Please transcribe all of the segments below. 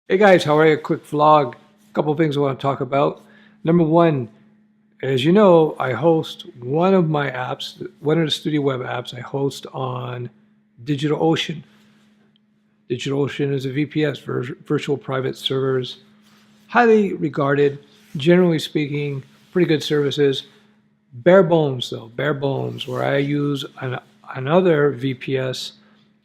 Hey guys, how are you? Quick vlog. A couple of things I want to talk about. Number one, as you know, I host one of my apps, one of the Studio Web apps I host on DigitalOcean. DigitalOcean is a VPS, virtual private servers, highly regarded, generally speaking, pretty good services. Bare bones though, bare bones, where I use another VPS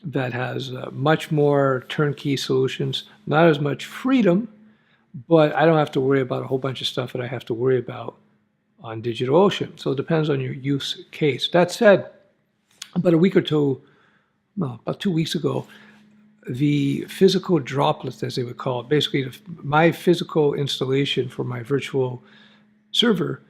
that has much more turnkey solutions, not as much freedom, but I don't have to worry about a whole bunch of stuff that I have to worry about on DigitalOcean. So it depends on your use case. That said, about a week or two, well, about 2 weeks ago, the physical droplets, as they would call it, basically my physical installation for my virtual server,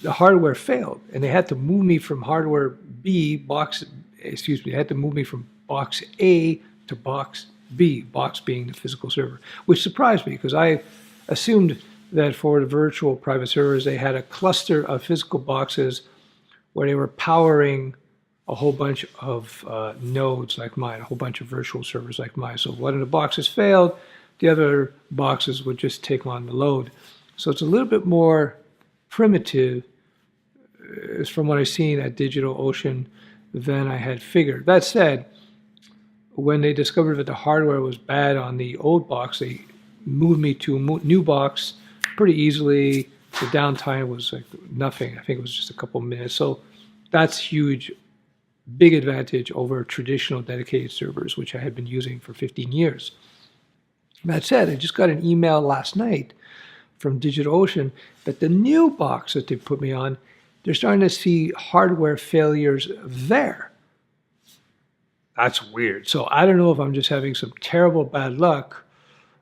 the hardware failed, and they had to move me from hardware B box, excuse me, they had to move me from box A to box B, box being the physical server, which surprised me because I assumed that for the virtual private servers, they had a cluster of physical boxes where they were powering a whole bunch of nodes like mine, a whole bunch of virtual servers like mine. So if one of the boxes failed, the other boxes would just take on the load. So it's a little bit more primitive is from what I've seen at DigitalOcean than I had figured. That said, when they discovered that the hardware was bad on the old box, they moved me to a new box pretty easily. The downtime was like nothing. I think it was just a couple minutes. So that's huge, big advantage over traditional dedicated servers, which I had been using for 15 years. That said, I just got an email last night from DigitalOcean that the new box that they put me on, they're starting to see hardware failures there. That's weird. So I don't know if I'm just having some terrible bad luck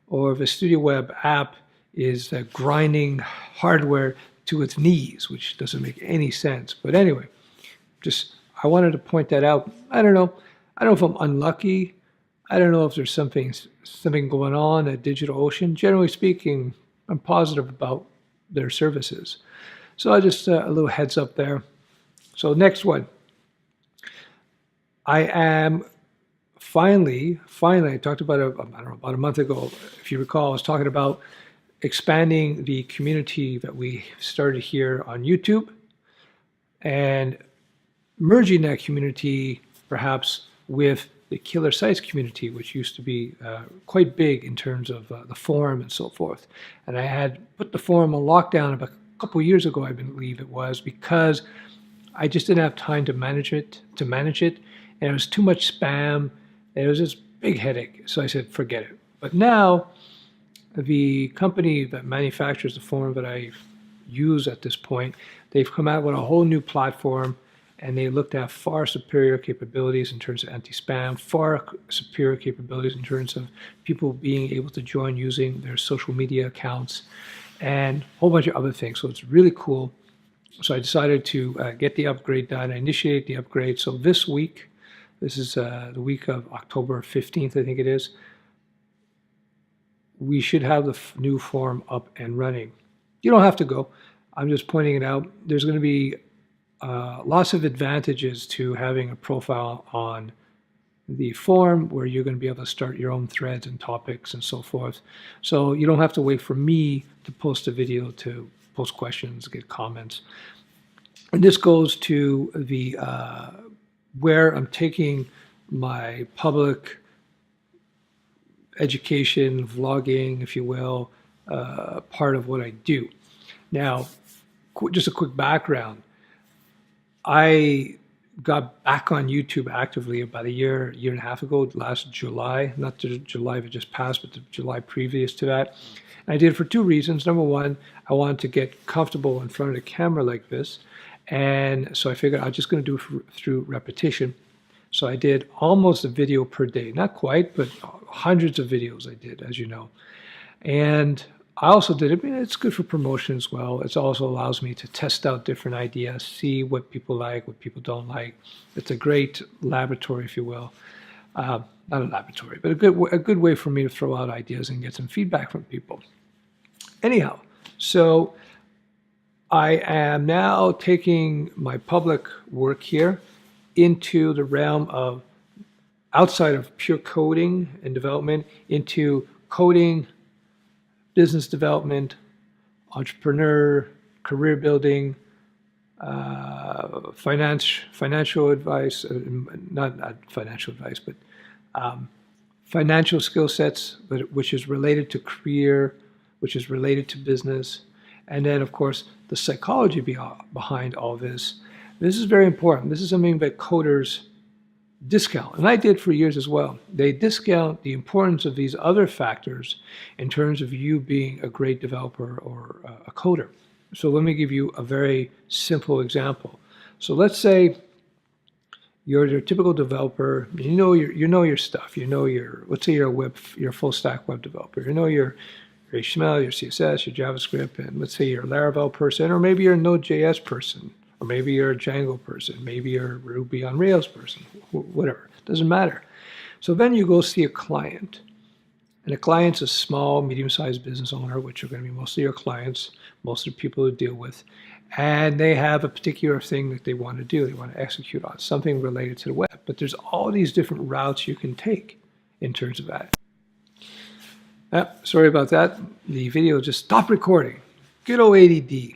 or if a Studio Web app is grinding hardware to its knees, which doesn't make any sense. But anyway, just I wanted to point that out. I don't know. I don't know if I'm unlucky. I don't know if there's something going on at DigitalOcean. Generally speaking, I'm positive about their services. So I just a little heads up there. So next one. I am finally, I talked about it, I don't know, about a month ago, if you recall, I was talking about expanding the community that we started here on YouTube and merging that community perhaps with the KillerSites community, which used to be quite big in terms of the forum and so forth. And I had put the forum on lockdown about a couple of years ago, I believe it was, because I just didn't have time to manage it, and it was too much spam, and it was this big headache. So I said, forget it. But now, the company that manufactures the forum that I use at this point, they've come out with a whole new platform, and they looked at far superior capabilities in terms of anti-spam, far superior capabilities in terms of people being able to join using their social media accounts, and a whole bunch of other things. So it's really cool. So I decided to get the upgrade done. I initiated the upgrade. So this week, this is the week of October 15th, I think it is, we should have the new form up and running. You don't have to go. I'm just pointing it out. There's going to be lots of advantages to having a profile on the forum where you're going to be able to start your own threads and topics and so forth. So you don't have to wait for me to post a video to post questions, get comments. And this goes to the where I'm taking my public education, vlogging, if you will, part of what I do. Now, just a quick background. I got back on YouTube actively about a year and a half ago, last July, not the July that just passed, but the July previous to that. And I did it for two reasons. Number one, I wanted to get comfortable in front of the camera like this. And so I figured I was just going to do it through repetition. So I did almost a video per day, not quite, but hundreds of videos I did, as you know. And I also did it, it's good for promotion as well. It also allows me to test out different ideas, see what people like, what people don't like. It's a great laboratory, if you will. Not a laboratory, but a good way for me to throw out ideas and get some feedback from people. Anyhow, so I am now taking my public work here into the realm of outside of pure coding and development into coding, business development, entrepreneur, career building, financial advice, not financial advice, but financial skill sets, which is related to career, which is related to business, and then of course the psychology behind all this. This is very important. This is something that coders discount, and I did for years as well. They discount the importance of these other factors in terms of you being a great developer or a coder. So let me give you a very simple example. So let's say you're your typical developer. You know your stuff. You know let's say you're a full stack web developer. You know your HTML, your CSS, your JavaScript, and let's say you're a Laravel person, or maybe you're a Node.js person, or maybe you're a Django person, maybe you're a Ruby on Rails person, whatever. Doesn't matter. So then you go see a client. And a client's a small, medium-sized business owner, which are going to be mostly your clients, most of the people you deal with. And they have a particular thing that they want to do. They want to execute on, something related to the web. But there's all these different routes you can take in terms of that. Sorry about that. The video just stopped recording. Good old ADD.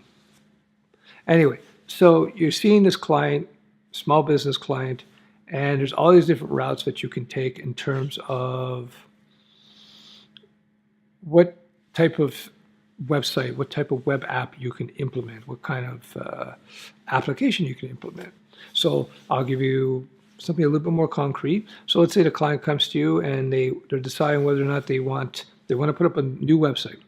Anyway, so you're seeing this client, small business client, and there's all these different routes that you can take in terms of what type of website, what type of web app you can implement, what kind of application you can implement. So I'll give you something a little bit more concrete. So let's say the client comes to you and they're deciding whether or not they want to put up a new website.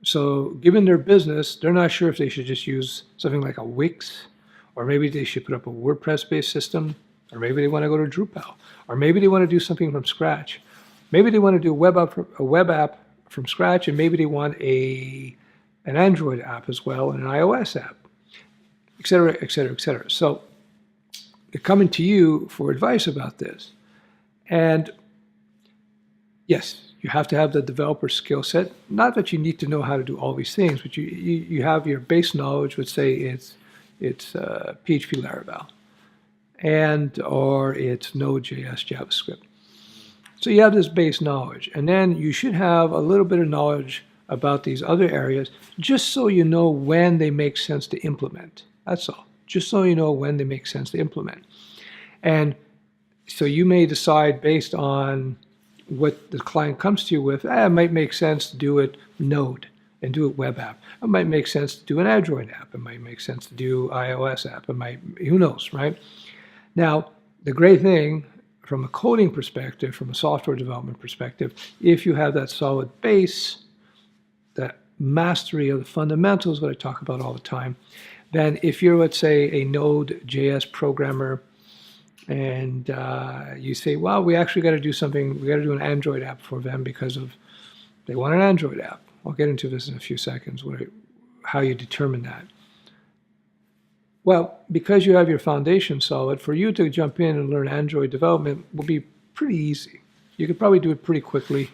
So given their business, they're not sure if they should just use something like a Wix, or maybe they should put up a WordPress-based system, or maybe they want to go to Drupal, or maybe they want to do something from scratch. Maybe they want to do a web app from scratch, and maybe they want an Android app as well, and an iOS app, et cetera, et cetera, et cetera. So they're coming to you for advice about this. And yes, you have to have the developer skill set. Not that you need to know how to do all these things, but you have your base knowledge, would say it's PHP Laravel, or it's Node.js JavaScript. So you have this base knowledge, and then you should have a little bit of knowledge about these other areas, just so you know when they make sense to implement. That's all. Just so you know when they make sense to implement. And so you may decide based on what the client comes to you with, it might make sense to do it Node and do it web app. It might make sense to do an Android app. It might make sense to do iOS app. Who knows, right? Now, the great thing from a coding perspective, from a software development perspective, if you have that solid base, that mastery of the fundamentals, what I talk about all the time, then if you're, let's say, a Node.js programmer, and you say, well, we actually got to do something, we got to do an Android app for them because they want an Android app. I'll get into this in a few seconds, how you determine that. Well, because you have your foundation solid, for you to jump in and learn Android development will be pretty easy. You could probably do it pretty quickly.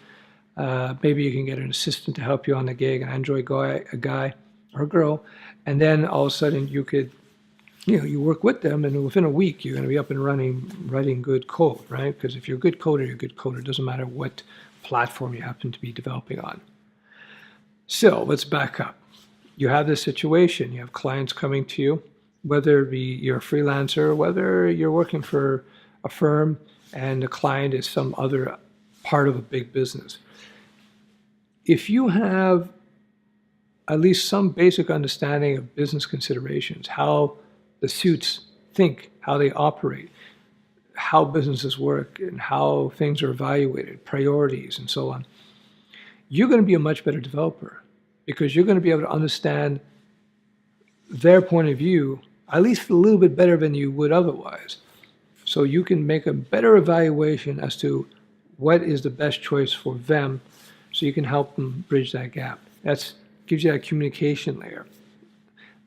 Maybe you can get an assistant to help you on the gig, an Android guy, a guy or a girl, and then all of a sudden you could, you work with them, and within a week you're going to be up and running, writing good code, right? Because if you're a good coder, you're a good coder. It doesn't matter what platform you happen to be developing on. So let's back up. You have this situation. You have clients coming to you, whether it be you're a freelancer, whether you're working for a firm and the client is some other part of a big business. If you have at least some basic understanding of business considerations, how the suits think, how they operate, how businesses work, and how things are evaluated, priorities, and so on, you're going to be a much better developer because you're going to be able to understand their point of view at least a little bit better than you would otherwise. So you can make a better evaluation as to what is the best choice for them, so you can help them bridge that gap. That gives you that communication layer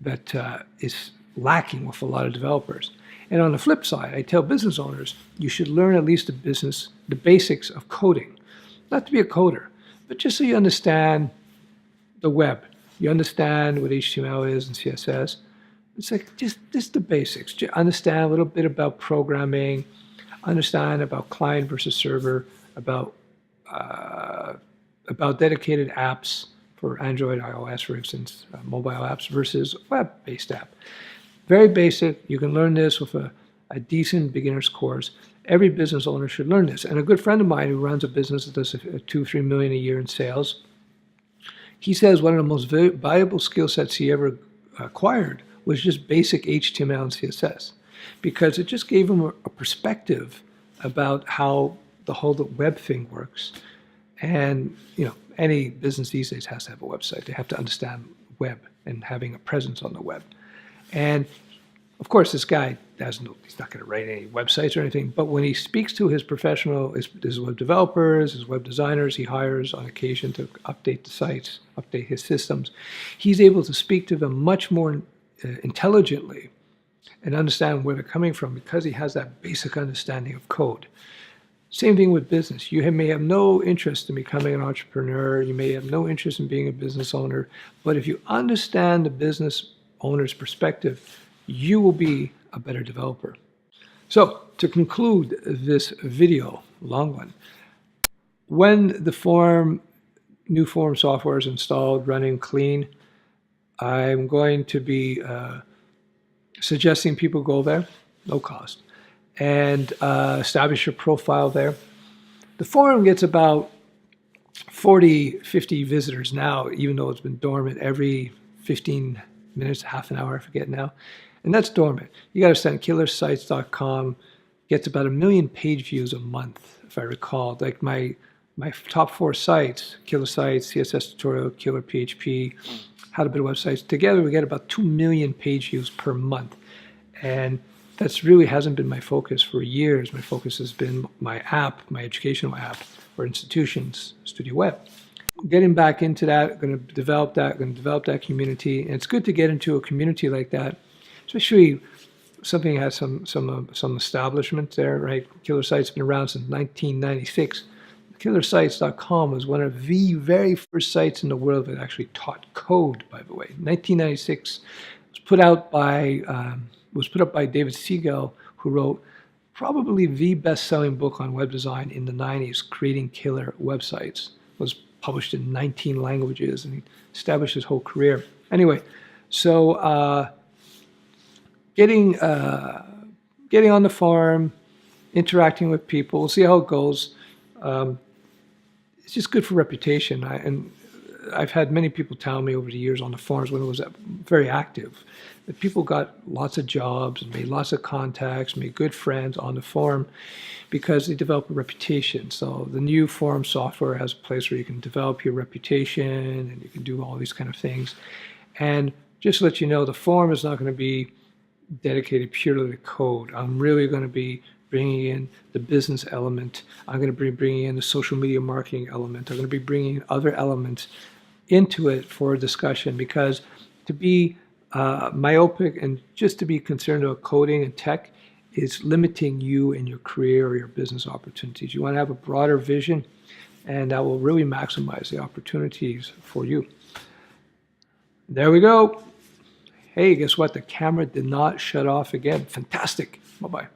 that is lacking with a lot of developers. And on the flip side, I tell business owners, you should learn at least the basics of coding. Not to be a coder, but just so you understand the web. You understand what HTML is and CSS. It's like just the basics. Just understand a little bit about programming, understand about client versus server, about about dedicated apps for Android, iOS, for instance, mobile apps versus web-based app. Very basic. You can learn this with a decent beginner's course. Every business owner should learn this. And a good friend of mine who runs a business that does $2-3 million a year in sales, he says one of the most valuable skill sets he ever acquired was just basic HTML and CSS, because it just gave him a perspective about how the whole web thing works. And any business these days has to have a website. They have to understand web and having a presence on the web. And of course, this guy he's not going to write any websites or anything, but when he speaks to his web developers, his web designers, he hires on occasion to update the sites, update his systems, he's able to speak to them much more intelligently and understand where they're coming from because he has that basic understanding of code. Same thing with business. You may have no interest in becoming an entrepreneur. You may have no interest in being a business owner. But if you understand the business owner's perspective, you will be a better developer. So to conclude this video, long one, when the new form software is installed, running clean, I'm going to be suggesting people go there, no cost, and establish your profile there. The forum gets about 40, 50 visitors now, even though it's been dormant every 15 minutes, half an hour, I forget now. And that's dormant. You got to understand, KillerSites.com gets about 1 million page views a month, if I recall. Like my top 4 sites, KillerSites, CSS Tutorial, Killer PHP, How to Build Websites, together we get about 2 million page views per month. And that's really hasn't been my focus for years. My focus has been my app, my educational app for institutions, Studio Web. Getting back into that, going to develop that community. And it's good to get into a community like that, especially something that has some establishment there, right? KillerSites been around since 1996. KillerSites.com was one of the very first sites in the world that actually taught code, by the way. 1996 was put up by David Siegel, who wrote probably the best-selling book on web design in the 90s, Creating Killer Websites. It was published in 19 languages, and he established his whole career. Anyway, so getting on the forum, interacting with people, we'll see how it goes. It's just good for reputation. I've had many people tell me over the years on the forums when it was very active that people got lots of jobs and made lots of contacts, made good friends on the forum because they develop a reputation. So the new forum software has a place where you can develop your reputation and you can do all these kind of things. And just to let you know, the forum is not going to be dedicated purely to code. I'm really going to be bringing in the business element. I'm going to be bringing in the social media marketing element. I'm going to be bringing in other elements into it for a discussion, because to be myopic and just to be concerned about coding and tech is limiting you in your career or your business opportunities. You want to have a broader vision, and that will really maximize the opportunities for you. There we go. Hey, guess what? The camera did not shut off again. Fantastic. Bye-bye.